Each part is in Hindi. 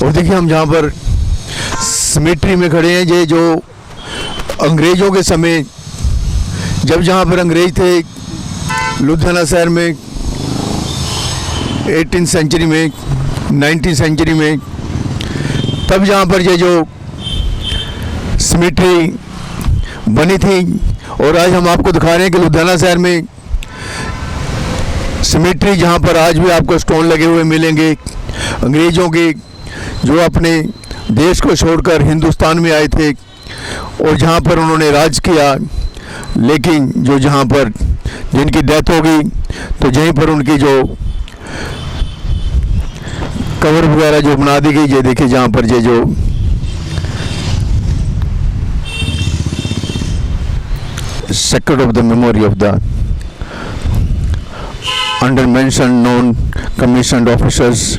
और देखिए हम जहाँ पर सिमेट्री में खड़े हैं, ये जो अंग्रेज़ों के समय जब जहाँ पर अंग्रेज़ थे लुधियाना शहर में 18th सेंचुरी में 19th सेंचुरी में, तब जहाँ पर ये जो सिमेट्री बनी थी। और आज हम आपको दिखा रहे हैं कि लुधियाना शहर में सिमेट्री जहाँ पर आज भी आपको स्टोन लगे हुए मिलेंगे अंग्रेज़ों के, जो अपने देश को छोड़कर हिंदुस्तान में आए थे और जहाँ पर उन्होंने राज किया, लेकिन जो जहाँ पर जिनकी डेथ हो गई तो यहीं पर उनकी जो कबर वगैरह जो बना दी गई। ये देखिए जहाँ पर ये जो sacred of the memory of the under mentioned known commissioned officers,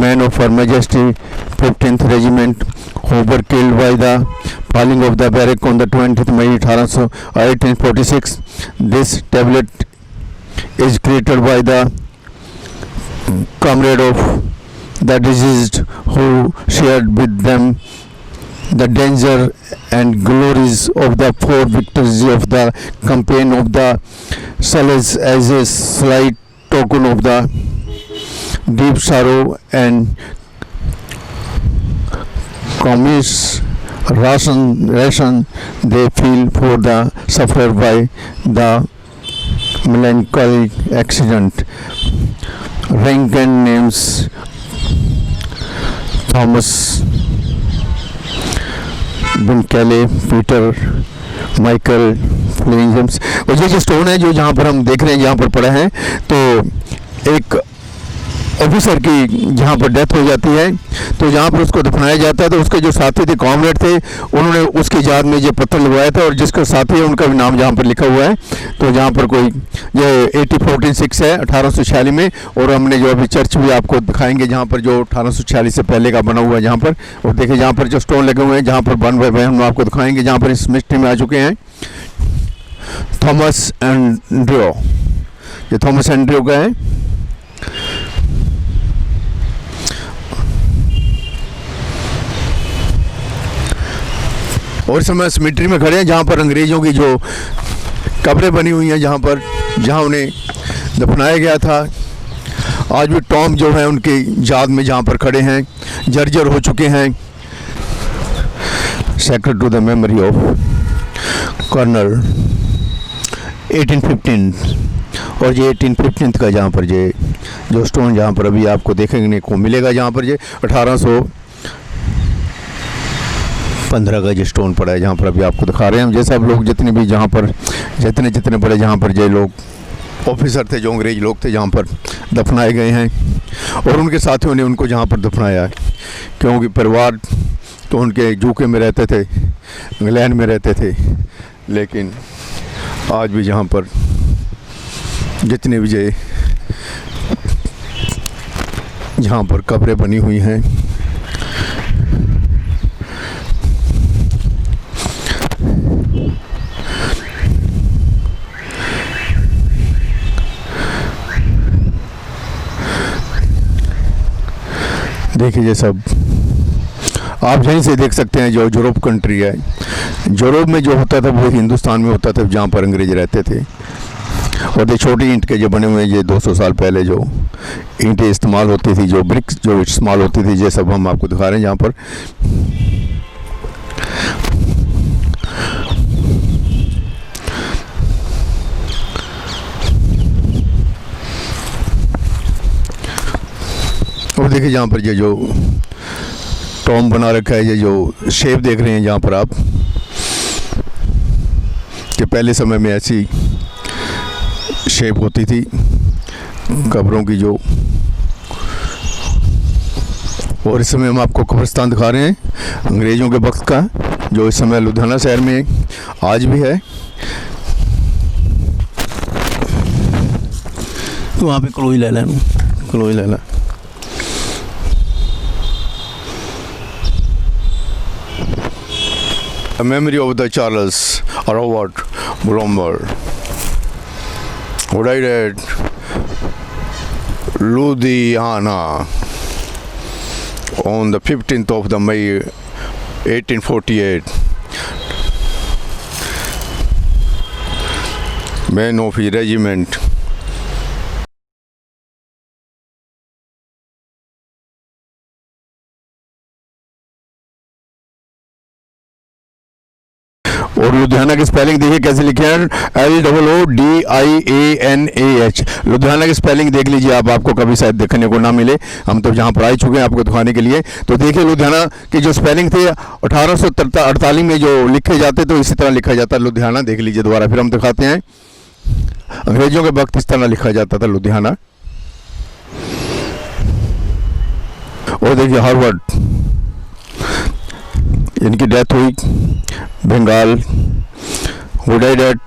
men of Her Majesty 15th Regiment, who were killed by the falling of the barrack on the 20th May 1846. This tablet is created by the comrade of the deceased who shared with them the danger and glories of the four victories of the campaign of the Salish, as a slight token of the deep sorrow and commiseration they feel for the sufferer by the melancholic accident. Rank and names: Thomas बुनकेले, पीटर, माइकल, फ्लिंजम्स। और ये जो स्टोन है जो जहाँ पर हम देख रहे हैं यहाँ पर पड़ा है, तो एक ऑफिसर की जहाँ पर डेथ हो जाती है तो जहाँ पर उसको दफनाया जाता है, तो उसके जो साथी थे, कॉमरेड थे, उन्होंने उसकी याद में ये पत्थर लगवाया था और जिसका साथी है उनका भी नाम जहाँ पर लिखा हुआ है। तो जहाँ पर कोई ये 1846 है 1846 में, और हमने जो अभी चर्च भी आपको दिखाएंगे जहाँ पर जो 1846 से पहले का बना हुआ है जहाँ पर। और देखिए जहाँ पर जो स्टोन लगे हुए हैं जहाँ पर बन हुए हम आपको दिखाएंगे, जहाँ पर इस मिस्ट्री में आ चुके हैं थॉमस एंड्रयू। ये थॉमस एंड्रयू का है। और इस समय सिमेट्री में खड़े हैं जहाँ पर अंग्रेज़ों की जो कब्रें बनी हुई हैं, जहाँ उन्हें दफनाया गया था। आज भी टॉम जो है उनकी याद में जहाँ पर खड़े हैं, जर्जर हो चुके हैं। Sacred to the memory of colonel 1815। और ये 1815 का जहाँ पर ये जो स्टोन जहाँ पर अभी आपको देखने को मिलेगा, जहाँ पर ये 1815 का ये स्टोन पड़ा है जहाँ पर अभी आपको दिखा रहे हैं हम। जैसे अब लोग जितने भी जहाँ पर जितने बड़े जहाँ पर ये लोग ऑफिसर थे, जो अंग्रेज लोग थे, जहाँ पर दफनाए गए हैं, और उनके साथियों ने उनको जहाँ पर दफनाया है, क्योंकि परिवार तो उनके यूके में रहते थे, इंग्लैंड में रहते थे, लेकिन आज भी जहाँ पर जितने भी जहाँ पर कब्रें बनी हुई हैं, देखिए ये सब आप यहीं से देख सकते हैं। जो यूरोप कंट्री है, यूरोप में जो होता था वो हिंदुस्तान में होता था जहाँ पर अंग्रेज रहते थे। और ये छोटी ईंट के जो बने हुए हैं, ये 200 साल पहले जो ईंटें इस्तेमाल होती थी, जो ब्रिक्स जो इस्तेमाल होती थी, ये सब हम आपको दिखा रहे हैं जहाँ पर। और देखिए जहाँ पर ये जो टॉम बना रखा है, ये जो शेप देख रहे हैं जहाँ पर आप, कि पहले समय में ऐसी शेप होती थी कब्रों की जो। और इस समय हम आपको कब्रिस्तान दिखा रहे हैं अंग्रेज़ों के वक्त का, जो इस समय लुधियाना शहर में आज भी है। तो वहाँ पे क्लोई ले लेना। A memory of the Charles Robert Brommer, who died at Ludhiana on the 15th of the May 1848. Man of his regiment. और लुधियाना की स्पेलिंग देखिए कैसे लिखे हैं, LOODIANAH। लुधियाना की स्पेलिंग देख लीजिए आप, आपको कभी शायद देखने को ना मिले, हम तो जहाँ पर आ चुके हैं आपको दिखाने के लिए। तो देखिए लुधियाना की जो स्पेलिंग थी 1848 में जो लिखे जाते तो इसी तरह लिखा जाता है लुधियाना। देख लीजिए दोबारा फिर हम दिखाते हैं, अंग्रेजों के वक्त इस तरह लिखा जाता था लुधियाना। और देखिए हार्वर्ड, इनकी डेथ हुई Bengal, who died at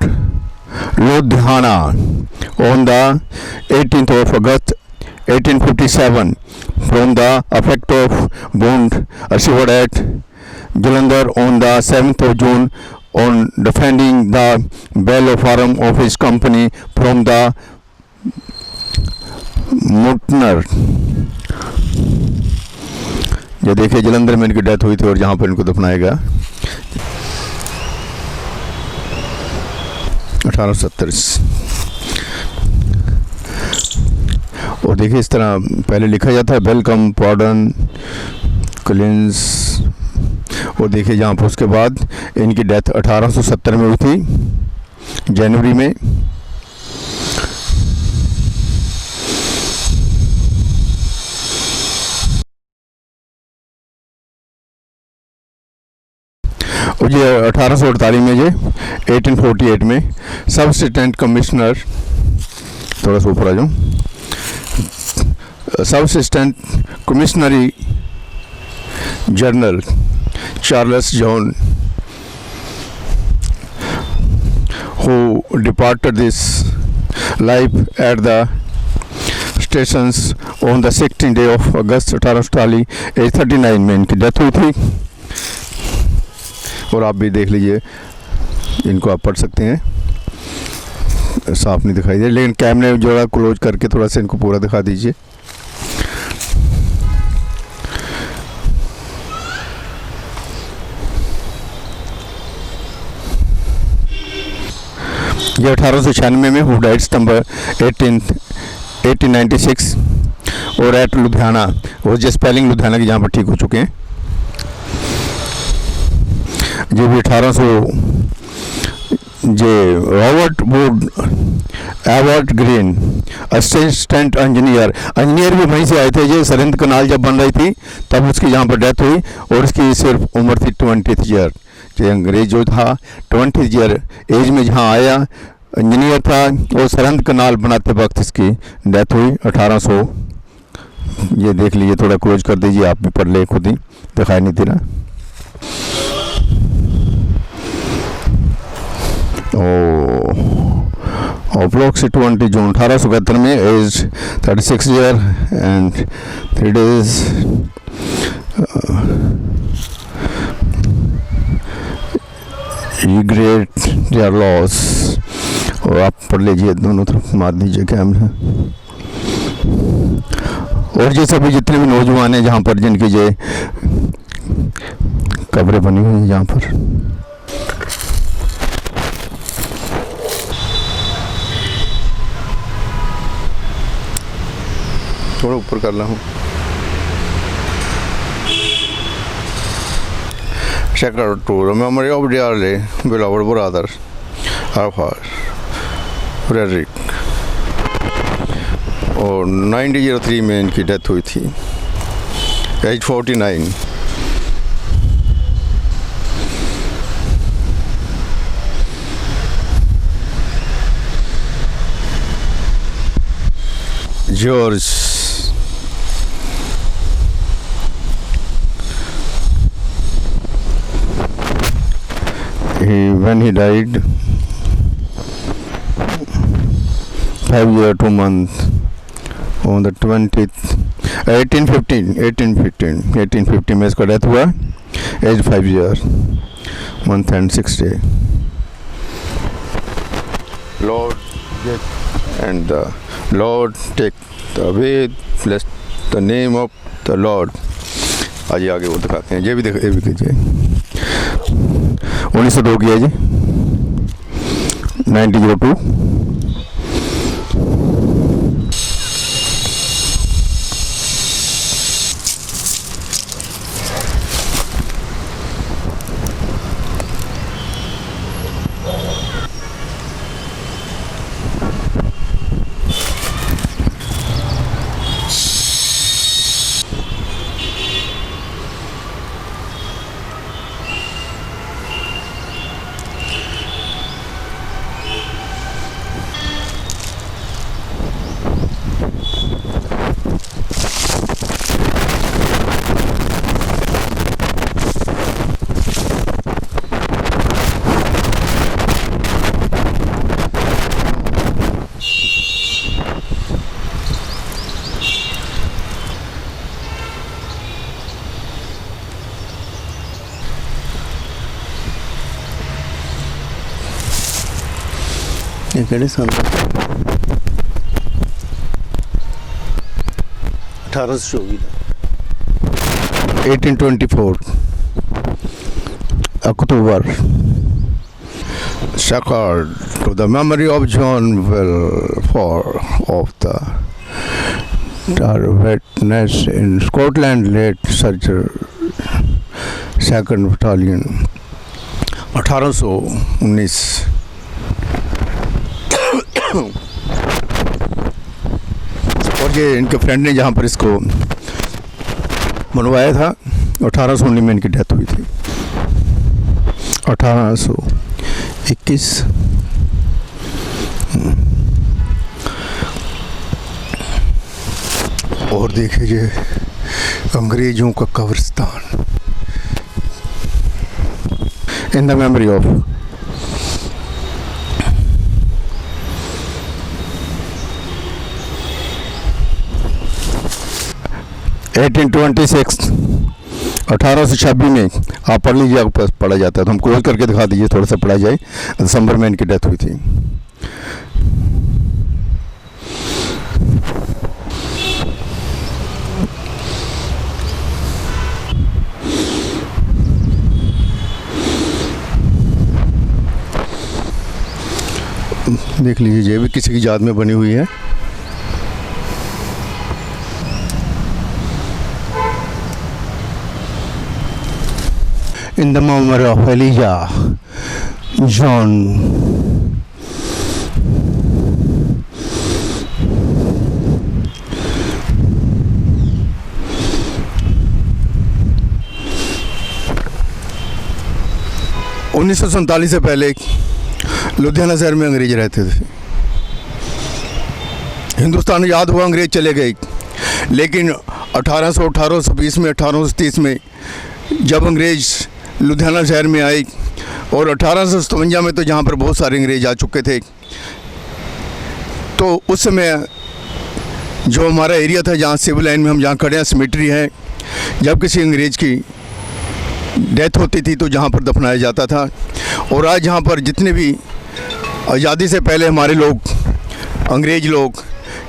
Ludhiana on the 18th of August 1857 from the effect of wound received at Jalandhar on the 7th of June on defending the Bell farm of his company from the Mutner। ये देखिए जलंधर में इनकी डेथ हुई थी और जहाँ पर इनको दफनाया गया 1870। और देखिए इस तरह पहले लिखा जाता है वेलकम, पॉर्डन, क्लिंस। और देखिए जहाँ पर उसके बाद इनकी डेथ 1870 में हुई थी जनवरी में। और ये 1848 में, ये 1848 में सबसिस्टेंट कमिश्नर, थोड़ा सा ऊपर आ जाऊँ, subassistant commissary general Charles John who departed this life at the stations on the 16th day of August 1839 में इनकी डेथ हुई थी। और आप भी देख लीजिए, इनको आप पढ़ सकते हैं, साफ नहीं दिखाई दे, लेकिन कैमरे जो है क्लोज करके थोड़ा सा इनको पूरा दिखा दीजिए। ये 1896 में हु डाइड सितंबर 1896 और एट लुधियाना, वो जो स्पेलिंग लुधियाना की जहाँ पर ठीक हो चुके हैं। जो भी 1800 Robert would avert green assistant engineer भी वहीं से आए थे। ये सरहिंद कनाल जब बन रही थी तब उसकी यहाँ पर डेथ हुई और उसकी सिर्फ उम्र थी 20th ईयर। जो अंग्रेज जो था 20th ईयर एज में जहाँ आया, इंजीनियर था, वो सरहिंद कनाल बनाते वक्त इसकी डेथ हुई 1800। ये देख लीजिए, थोड़ा क्लोज कर दीजिए, आप भी पढ़ ले, खुद ही दिखाई नहीं दे रहा। ब्लॉक से 20 जून 1871 में, age 36 year and 3 days। Great their loss. और आप पढ़ लीजिए, दोनों तरफ मार दीजिए कैमरा। और ये सभी जितने भी नौजवान हैं जहाँ पर जिनकी ये कब्रें बनी हुई हैं यहाँ पर। थोड़ा ऊपर कर रहा हूँ। Secretary to the memory of dearly beloved brother of her, Frederick। और 1903 में इनकी डेथ हुई थी, age 49। George, when he died 5 years 2 months on the 20th 1815 में इसका डेथ हुआ, as 5 years 1 month and 6 days। Lord and the Lord take the way, bless the name of the Lord। आज आगे वो दिखाते हैं। ये भी कीजिए। 1902 की है जी, 1902। ये केड़े साल 1824 October, sacred to the memory of John Wilford of the witness in Scotland, late Surgeon 2nd Battalion, 1819। और ये इनके फ्रेंड ने जहाँ पर इसको बनवाया था, 1819 में इनकी डेथ हुई थी। 1821। और देखिए अंग्रेजों का कब्रिस्तान इन द मेमोरी ऑफ 1826, 1826 में आप पढ़ लीजिए, आपके पास पढ़ा जाता है तो हम क्लोज करके दिखा दीजिए, थोड़ा सा पढ़ा जाए। दिसंबर में इनकी डेथ हुई थी। देख लीजिए, ये भी किसी की याद में बनी हुई है। In the memory of Elijah John (1947) से पहले लुधियाना शहर में अंग्रेज रहते थे। हिंदुस्तान आज़ाद हुआ, अंग्रेज चले गए, लेकिन 1820 में 1830 में जब अंग्रेज लुधियाना शहर में आए और 1857 में तो जहाँ पर बहुत सारे अंग्रेज आ चुके थे, तो उस समय जो हमारा एरिया था जहाँ सिविल लाइन में हम जहाँ खड़े हैं, सिमेट्री है, जब किसी अंग्रेज की डेथ होती थी तो जहाँ पर दफनाया जाता था। और आज जहाँ पर जितने भी आज़ादी से पहले हमारे लोग, अंग्रेज लोग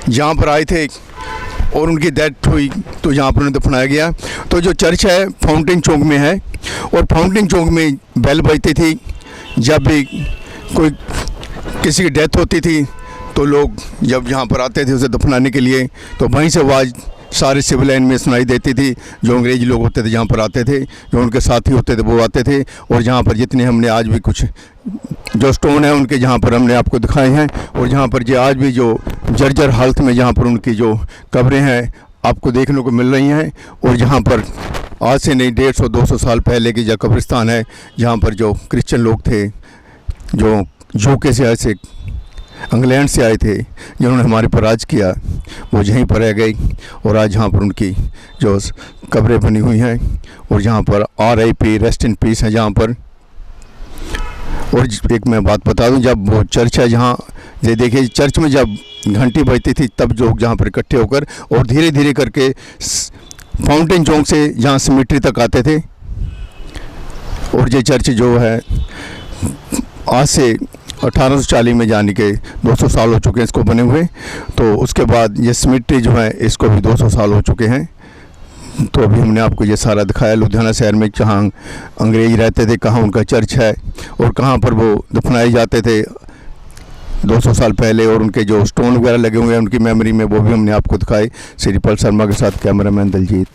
जहाँ पर आए थे और उनकी डेथ हुई तो जहाँ पर उन्हें दफनाया गया। तो जो चर्च है फाउंटेन चौक में है, और फाउंटेन चौक में बेल बजती थी जब भी कोई किसी की डेथ होती थी, तो लोग जब यहाँ पर आते थे उसे दफनाने के लिए, तो वहीं से आवाज़ सारे सिविल लाइन में सुनाई देती थी। जो अंग्रेज लोग होते थे जहाँ पर आते थे, जो उनके साथी होते थे वो आते थे। और जहाँ पर जितने हमने आज भी कुछ जो स्टोन है उनके जहाँ पर हमने आपको दिखाए हैं, और जहाँ पर जो आज भी जो जर्जर हालत में जहाँ पर उनकी जो कब्रें हैं आपको देखने को मिल रही हैं, और जहाँ पर आज से नहीं 150-200 साल पहले की जो कब्रिस्तान है, जहाँ पर जो क्रिश्चियन लोग थे जो यूके से आए थे, इंग्लैंड से आए थे, जिन्होंने हमारे पर राज किया, वो यहीं पर रह गए। और आज यहाँ पर उनकी जो कब्रें बनी हुई हैं, और जहाँ पर RIP रेस्ट इन पीस है जहाँ पर। और एक मैं बात बता दूं, जब वो चर्च है जहाँ, ये देखिए चर्च में जब घंटी बजती थी तब लोग जहाँ पर इकट्ठे होकर और धीरे धीरे करके फाउंटेन चौक से जहाँ सिमेट्री तक आते थे। और ये चर्च जो है आज से 1840 में जाने के 200 साल हो चुके हैं इसको बने हुए। तो उसके बाद ये सिमेट्री जो है इसको भी 200 साल हो चुके हैं। तो अभी हमने आपको ये सारा दिखाया लुधियाना शहर में जहाँ अंग्रेज रहते थे, कहाँ उनका चर्च है और कहाँ पर वो दफनाए जाते थे 200 साल पहले, और उनके जो स्टोन वगैरह लगे हुए हैं उनकी मेमोरी में, वो भी हमने आपको दिखाए। श्री पल शर्मा के साथ कैमरामैन दलजीत।